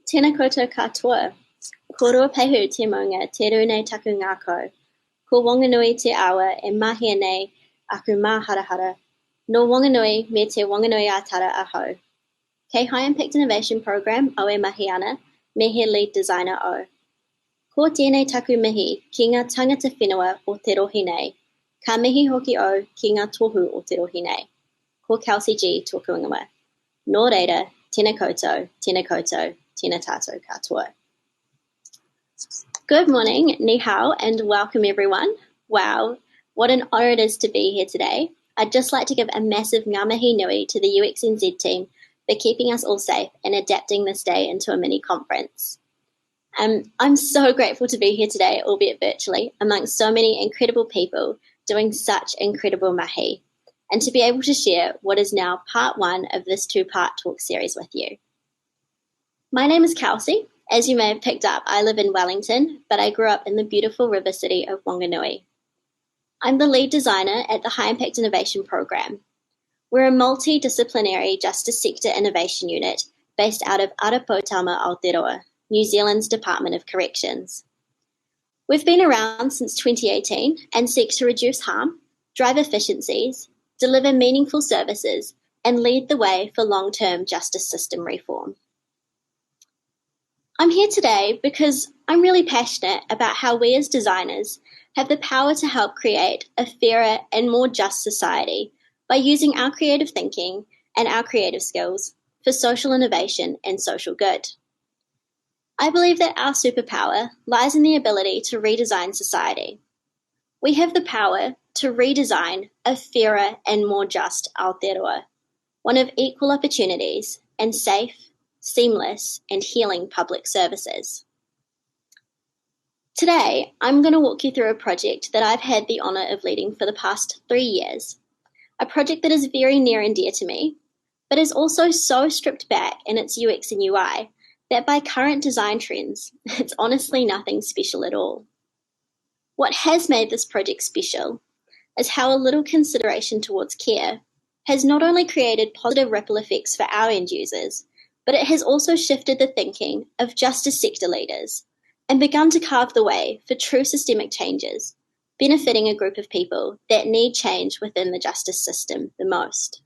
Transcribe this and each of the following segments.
Tēnā koutou katoa. Ko rua pehu te maunga te rūnei taku ngāko. Ko Wanganui te awa e mahia nei aku mā harahara. No Wanganui me te Wanganui ātara ahau. Kei High Impact Innovation Program au e mahi ana, me he lead designer o. Ko tēnei taku mihi ki ngā tangata whenua o te rohi nei. Ka mihi hoki o ki ngā tohu o te rohi nei. Ko Kelsey Gee tōku ingoa. Nō reira, tēnā koutou, tēnā tātou katoa. Good morning, ni hao, and welcome everyone. Wow, what an honour it is to be here today. I'd just like to give a massive ngā mihi nui to the UXNZ team for keeping us all safe and adapting this day into a mini conference. I'm so grateful to be here today, albeit virtually, amongst so many incredible people doing such incredible mahi, and to be able to share what is now part one of this two-part talk series with you. My name is Kelsey. As you may have picked up, I live in Wellington, but I grew up in the beautiful river city of Wanganui. I'm the lead designer at the High Impact Innovation Program. We're a multidisciplinary justice sector innovation unit based out of Arapautama, Aotearoa, New Zealand's Department of Corrections. We've been around since 2018 and seek to reduce harm, drive efficiencies, deliver meaningful services, and lead the way for long-term justice system reform. I'm here today because I'm really passionate about how we as designers have the power to help create a fairer and more just society by using our creative thinking and our creative skills for social innovation and social good. I believe that our superpower lies in the ability to redesign society. We have the power to redesign a fairer and more just Aotearoa, one of equal opportunities and safe, seamless, and healing public services. Today, I'm going to walk you through a project that I've had the honour of leading for the past 3 years, a project that is very near and dear to me, but is also so stripped back in its UX and UI that by current design trends, it's honestly nothing special at all. What has made this project special is how a little consideration towards care has not only created positive ripple effects for our end users, but it has also shifted the thinking of justice sector leaders and begun to carve the way for true systemic changes, benefiting a group of people that need change within the justice system the most.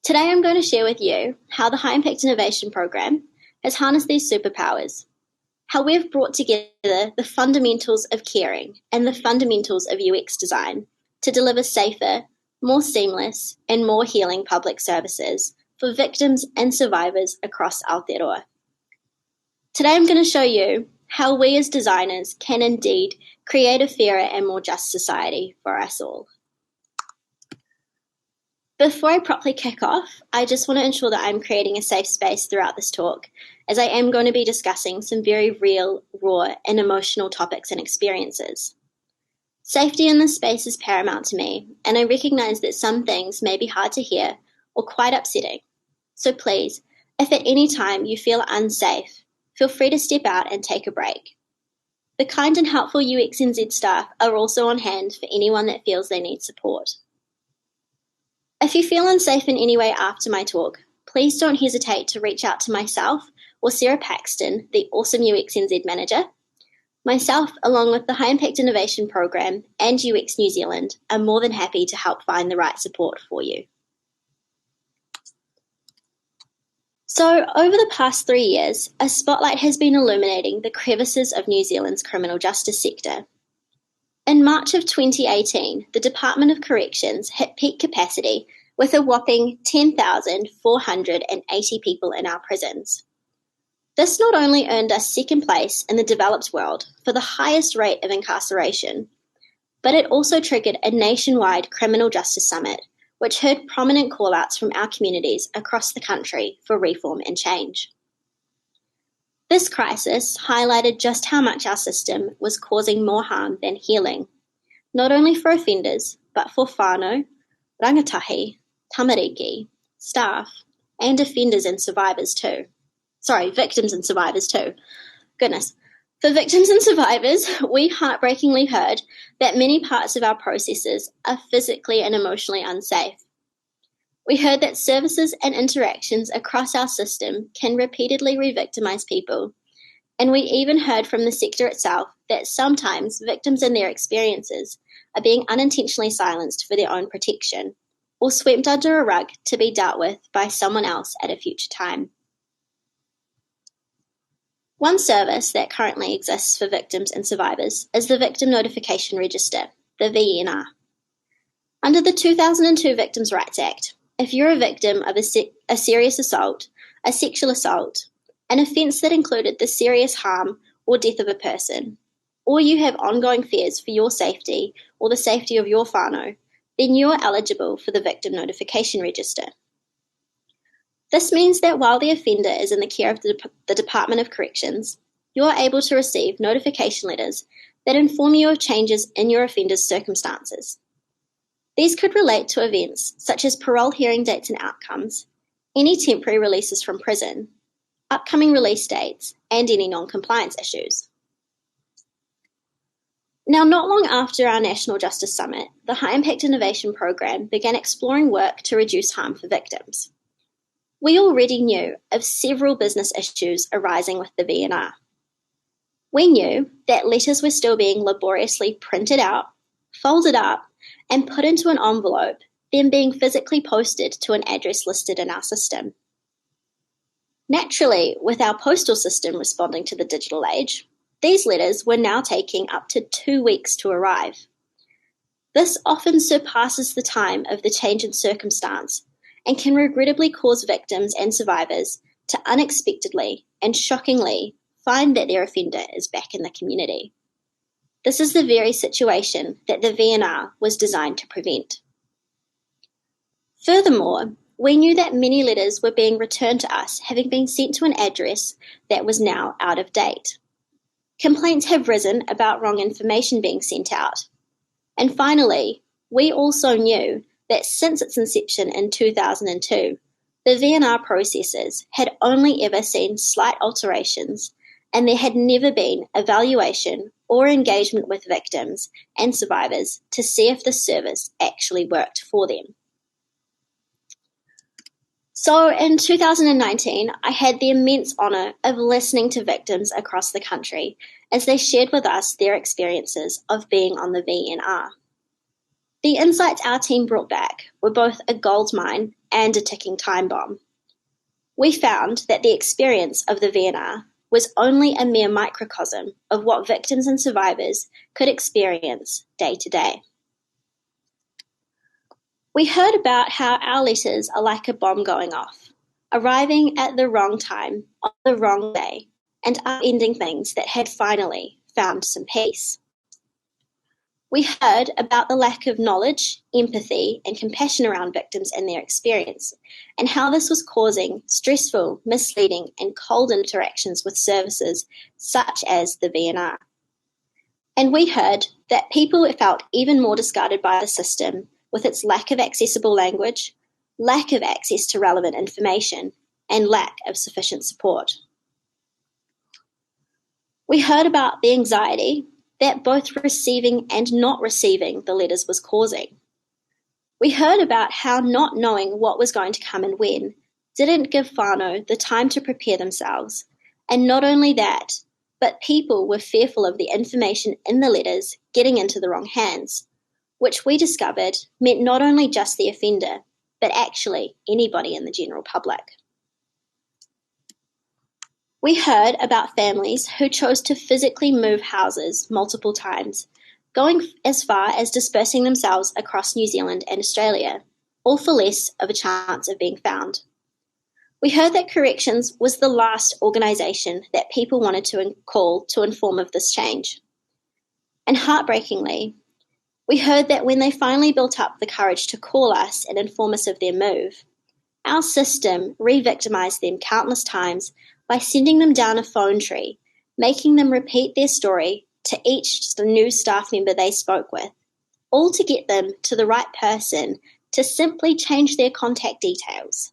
Today I'm going to share with you how the High Impact Innovation Program has harnessed these superpowers, how we've brought together the fundamentals of caring and the fundamentals of UX design to deliver safer, more seamless, and more healing public services for victims and survivors across Aotearoa. Today I'm going to show you how we as designers can indeed create a fairer and more just society for us all. Before I properly kick off, I just want to ensure that I'm creating a safe space throughout this talk, as I am going to be discussing some very real, raw, and emotional topics and experiences. Safety in this space is paramount to me, and I recognise that some things may be hard to hear or quite upsetting. So please, if at any time you feel unsafe, feel free to step out and take a break. The kind and helpful UXNZ staff are also on hand for anyone that feels they need support. If you feel unsafe in any way after my talk, please don't hesitate to reach out to myself or Sarah Paxton, the awesome UXNZ manager. Myself, along with the High Impact Innovation Program and UX New Zealand, are more than happy to help find the right support for you. So, over the past 3 years, a spotlight has been illuminating the crevices of New Zealand's criminal justice sector. In March of 2018, the Department of Corrections hit peak capacity with a whopping 10,480 people in our prisons. This not only earned us second place in the developed world for the highest rate of incarceration, but it also triggered a nationwide criminal justice summit, which heard prominent call-outs from our communities across the country for reform and change. This crisis highlighted just how much our system was causing more harm than healing, not only for offenders, but for whānau, rangatahi, tamariki, staff, and offenders and survivors too. Victims and survivors too. Goodness. For victims and survivors, we heartbreakingly heard that many parts of our processes are physically and emotionally unsafe. We heard that services and interactions across our system can repeatedly re-victimize people, and we even heard from the sector itself that sometimes victims and their experiences are being unintentionally silenced for their own protection, or swept under a rug to be dealt with by someone else at a future time. One service that currently exists for victims and survivors is the Victim Notification Register, the VNR. Under the 2002 Victims' Rights Act, if you're a victim of a serious assault, a sexual assault, an offence that included the serious harm or death of a person, or you have ongoing fears for your safety or the safety of your whānau, then you are eligible for the Victim Notification Register. This means that while the offender is in the care of the Department of Corrections, you are able to receive notification letters that inform you of changes in your offender's circumstances. These could relate to events such as parole hearing dates and outcomes, any temporary releases from prison, upcoming release dates, and any non-compliance issues. Now, not long after our National Justice Summit, the High Impact Innovation Program began exploring work to reduce harm for victims. We already knew of several business issues arising with the VNR. We knew that letters were still being laboriously printed out, folded up, and put into an envelope, then being physically posted to an address listed in our system. Naturally, with our postal system responding to the digital age, these letters were now taking up to 2 weeks to arrive. This often surpasses the time of the change in circumstance and can regrettably cause victims and survivors to unexpectedly and shockingly find that their offender is back in the community. This is the very situation that the VNR was designed to prevent. Furthermore, we knew that many letters were being returned to us having been sent to an address that was now out of date. Complaints have risen about wrong information being sent out. And finally, we also knew that since its inception in 2002, the VNR processes had only ever seen slight alterations, and there had never been evaluation or engagement with victims and survivors to see if the service actually worked for them. So in 2019, I had the immense honour of listening to victims across the country as they shared with us their experiences of being on the VNR. The insights our team brought back were both a goldmine and a ticking time bomb. We found that the experience of the VNR was only a mere microcosm of what victims and survivors could experience day to day. We heard about how our letters are like a bomb going off, arriving at the wrong time, on the wrong day, and upending things that had finally found some peace. We heard about the lack of knowledge, empathy, and compassion around victims and their experience, and how this was causing stressful, misleading, and cold interactions with services such as the VNR. And we heard that people felt even more discarded by the system with its lack of accessible language, lack of access to relevant information, and lack of sufficient support. We heard about the anxiety that both receiving and not receiving the letters was causing. We heard about how not knowing what was going to come and when didn't give whānau the time to prepare themselves, and not only that, but people were fearful of the information in the letters getting into the wrong hands, which we discovered meant not only just the offender, but actually anybody in the general public. We heard about families who chose to physically move houses multiple times, going as far as dispersing themselves across New Zealand and Australia, all for less of a chance of being found. We heard that Corrections was the last organisation that people wanted to call to inform of this change. And heartbreakingly, we heard that when they finally built up the courage to call us and inform us of their move, our system re-victimised them countless times by sending them down a phone tree, making them repeat their story to each new staff member they spoke with, all to get them to the right person to simply change their contact details.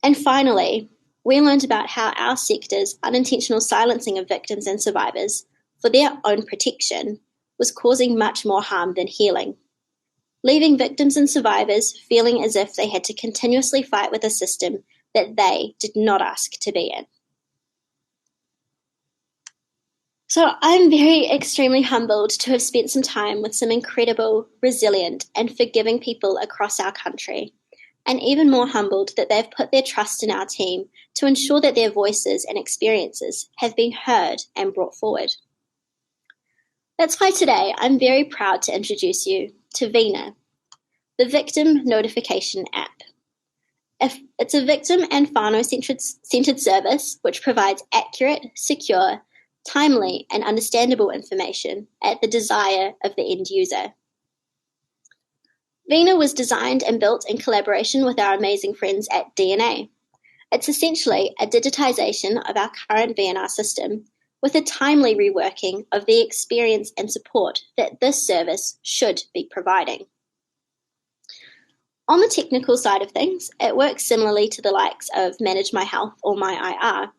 And finally, we learned about how our sector's unintentional silencing of victims and survivors for their own protection was causing much more harm than healing, leaving victims and survivors feeling as if they had to continuously fight with a system that they did not ask to be in. So I'm extremely humbled to have spent some time with some incredible, resilient, and forgiving people across our country, and even more humbled that they've put their trust in our team to ensure that their voices and experiences have been heard and brought forward. That's why today I'm very proud to introduce you to Veena, the Victim Notification App. It's a victim and whānau-centred service which provides accurate, secure, timely, and understandable information at the desire of the end user. Veena was designed and built in collaboration with our amazing friends at DNA. It's essentially a digitization of our current VNR system with a timely reworking of the experience and support that this service should be providing. On the technical side of things, it works similarly to the likes of Manage My Health or My IR,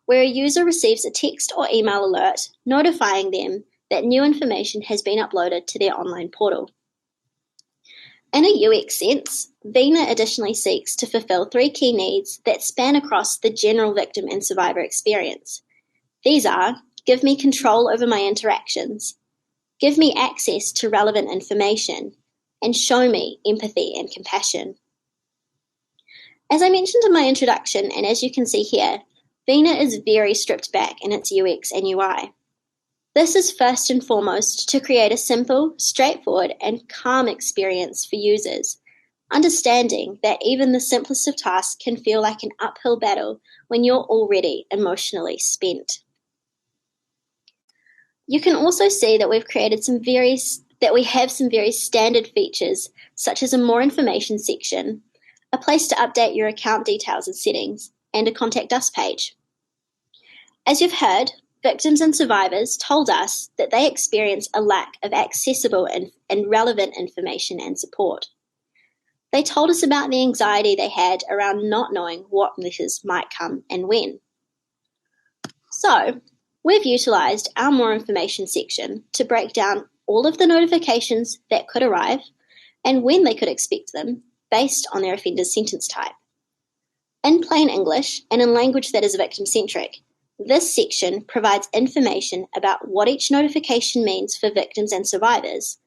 where a user receives a text or email alert notifying them that new information has been uploaded to their online portal. In a UX sense, Veena additionally seeks to fulfill 3 key needs that span across the general victim and survivor experience. These are, give me control over my interactions, give me access to relevant information, and show me empathy and compassion. As I mentioned in my introduction, and as you can see here, Veena is very stripped back in its UX and UI. This is first and foremost to create a simple, straightforward, and calm experience for users, understanding that even the simplest of tasks can feel like an uphill battle when you're already emotionally spent. You can also see that we have some very standard features, such as a more information section, a place to update your account details and settings, and a contact us page. As you've heard, victims and survivors told us that they experience a lack of accessible and relevant information and support. They told us about the anxiety they had around not knowing what letters might come and when. So, we've utilised our more information section to break down all of the notifications that could arrive and when they could expect them based on their offender's sentence type. In plain English and in language that is victim-centric, this section provides information about what each notification means for victims and survivors,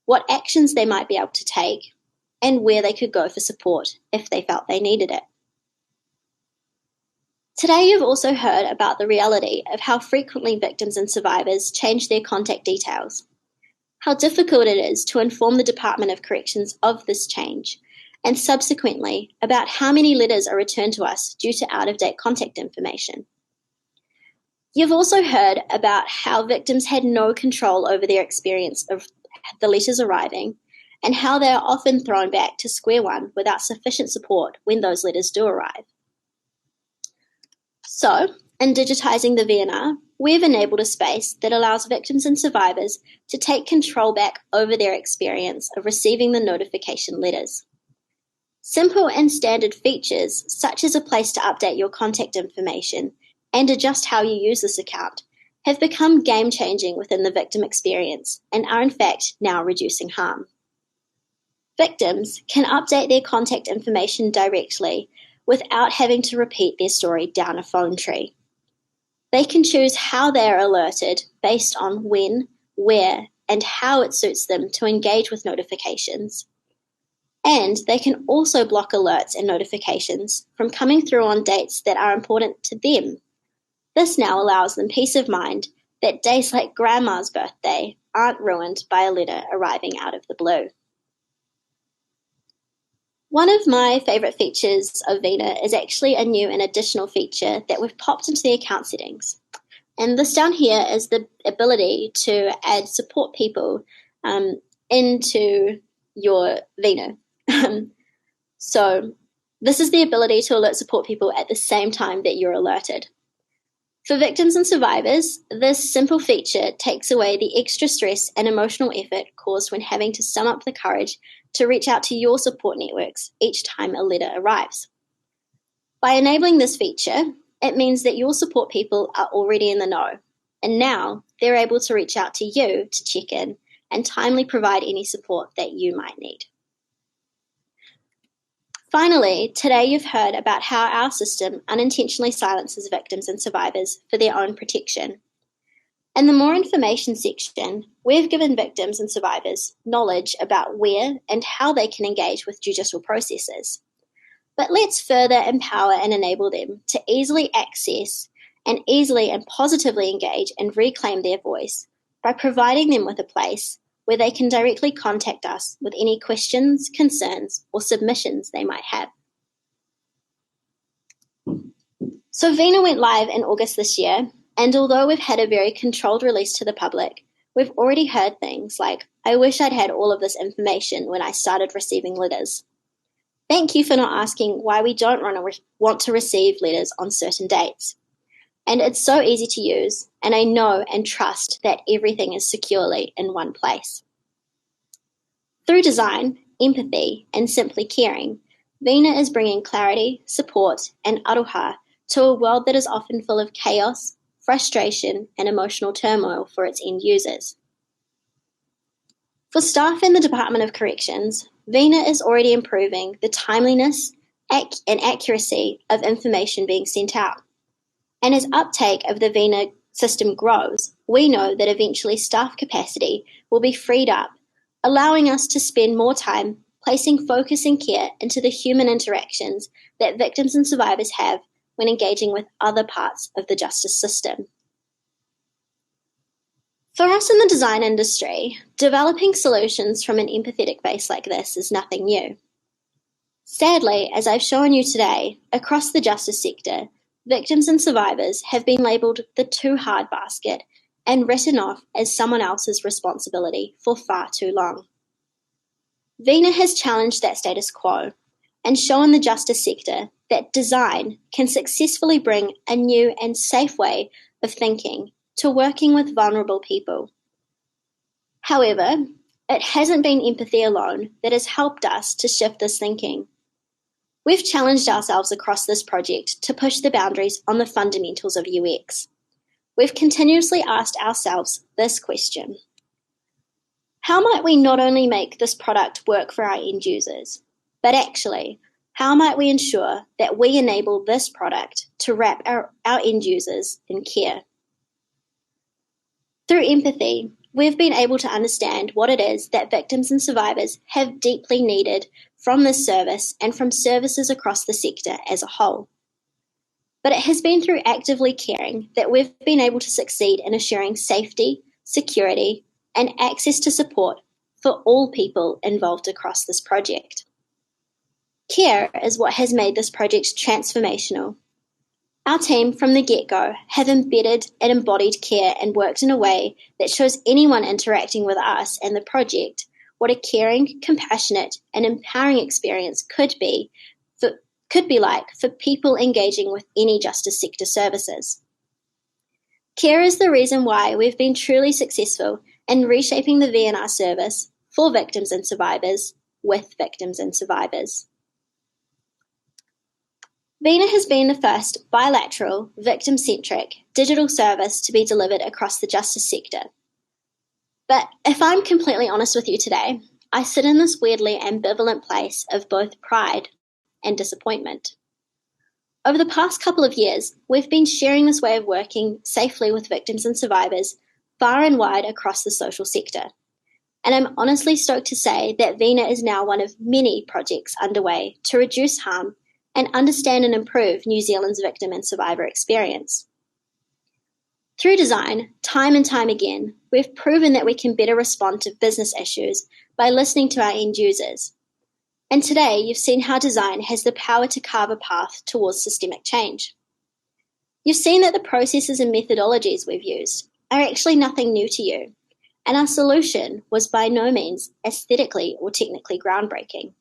what actions they might be able to take, and where they could go for support if they felt they needed it. Today you've also heard about the reality of how frequently victims and survivors change their contact details, how difficult it is to inform the Department of Corrections of this change, and subsequently about how many letters are returned to us due to out-of-date contact information. You've also heard about how victims had no control over their experience of the letters arriving and how they are often thrown back to square one without sufficient support when those letters do arrive. So, in digitising the VNR, we've enabled a space that allows victims and survivors to take control back over their experience of receiving the notification letters. Simple and standard features, such as a place to update your contact information and adjust how you use this account, have become game-changing within the victim experience and are in fact now reducing harm. Victims can update their contact information directly without having to repeat their story down a phone tree. They can choose how they are alerted based on when, where, and how it suits them to engage with notifications. And they can also block alerts and notifications from coming through on dates that are important to them. This now allows them peace of mind that days like Grandma's birthday aren't ruined by a letter arriving out of the blue. One of my favourite features of Veena is actually a new and additional feature that we've popped into the account settings. And this down here is the ability to add support people into your Veena. So this is the ability to alert support people at the same time that you're alerted. For victims and survivors, this simple feature takes away the extra stress and emotional effort caused when having to sum up the courage to reach out to your support networks each time a letter arrives. By enabling this feature, it means that your support people are already in the know, and now they're able to reach out to you to check in and timely provide any support that you might need. Finally, today you've heard about how our system unintentionally silences victims and survivors for their own protection. In the More Information section, we've given victims and survivors knowledge about where and how they can engage with judicial processes. But let's further empower and enable them to easily access and easily and positively engage and reclaim their voice by providing them with a place where they can directly contact us with any questions, concerns, or submissions they might have. So Veena went live in August this year, and although we've had a very controlled release to the public, we've already heard things like, "I wish I'd had all of this information when I started receiving letters." Thank you for not asking why we don't want to receive letters on certain dates. And it's so easy to use, and I know and trust that everything is securely in one place. Through design, empathy, and simply caring, Veena is bringing clarity, support, and aroha to a world that is often full of chaos, frustration, and emotional turmoil for its end users. For staff in the Department of Corrections, Veena is already improving the timeliness and accuracy of information being sent out. And as uptake of the Veena system grows, we know that eventually staff capacity will be freed up, allowing us to spend more time placing focus and care into the human interactions that victims and survivors have when engaging with other parts of the justice system. For us in the design industry, developing solutions from an empathetic base like this is nothing new. Sadly, as I've shown you today, across the justice sector, victims and survivors have been labelled the too hard basket and written off as someone else's responsibility for far too long. Veena has challenged that status quo and shown the justice sector that design can successfully bring a new and safe way of thinking to working with vulnerable people. However, it hasn't been empathy alone that has helped us to shift this thinking. We've challenged ourselves across this project to push the boundaries on the fundamentals of UX. We've continuously asked ourselves this question: how might we not only make this product work for our end users, but actually, how might we ensure that we enable this product to wrap our end users in care? Through empathy, we've been able to understand what it is that victims and survivors have deeply needed from this service and from services across the sector as a whole. But it has been through actively caring that we've been able to succeed in assuring safety, security, and access to support for all people involved across this project. Care is what has made this project transformational. Our team from the get-go have embedded and embodied care and worked in a way that shows anyone interacting with us and the project what a caring, compassionate, and empowering experience could be like for people engaging with any justice sector services. Care is the reason why we've been truly successful in reshaping the VNR service for victims and survivors with victims and survivors. Veena has been the first bilateral, victim-centric digital service to be delivered across the justice sector. But if I'm completely honest with you today, I sit in this weirdly ambivalent place of both pride and disappointment. Over the past couple of years, we've been sharing this way of working safely with victims and survivors far and wide across the social sector. And I'm honestly stoked to say that Veena is now one of many projects underway to reduce harm and understand and improve New Zealand's victim and survivor experience. Through design, time and time again, we've proven that we can better respond to business issues by listening to our end users. And today, you've seen how design has the power to carve a path towards systemic change. You've seen that the processes and methodologies we've used are actually nothing new to you, and our solution was by no means aesthetically or technically groundbreaking.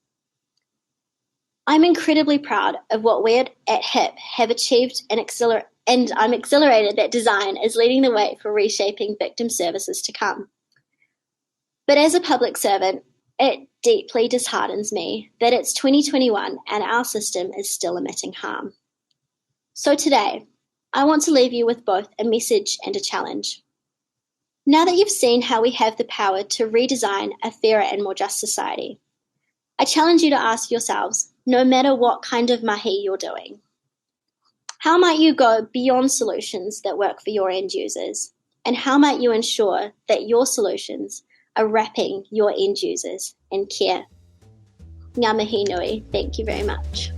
I'm incredibly proud of what we at HIP have achieved and I'm exhilarated that design is leading the way for reshaping victim services to come. But as a public servant, it deeply disheartens me that it's 2021 and our system is still emitting harm. So today, I want to leave you with both a message and a challenge. Now that you've seen how we have the power to redesign a fairer and more just society, I challenge you to ask yourselves, no matter what kind of mahi you're doing, how might you go beyond solutions that work for your end users? And how might you ensure that your solutions are wrapping your end users in care? Ngā mihi nui. Thank you very much.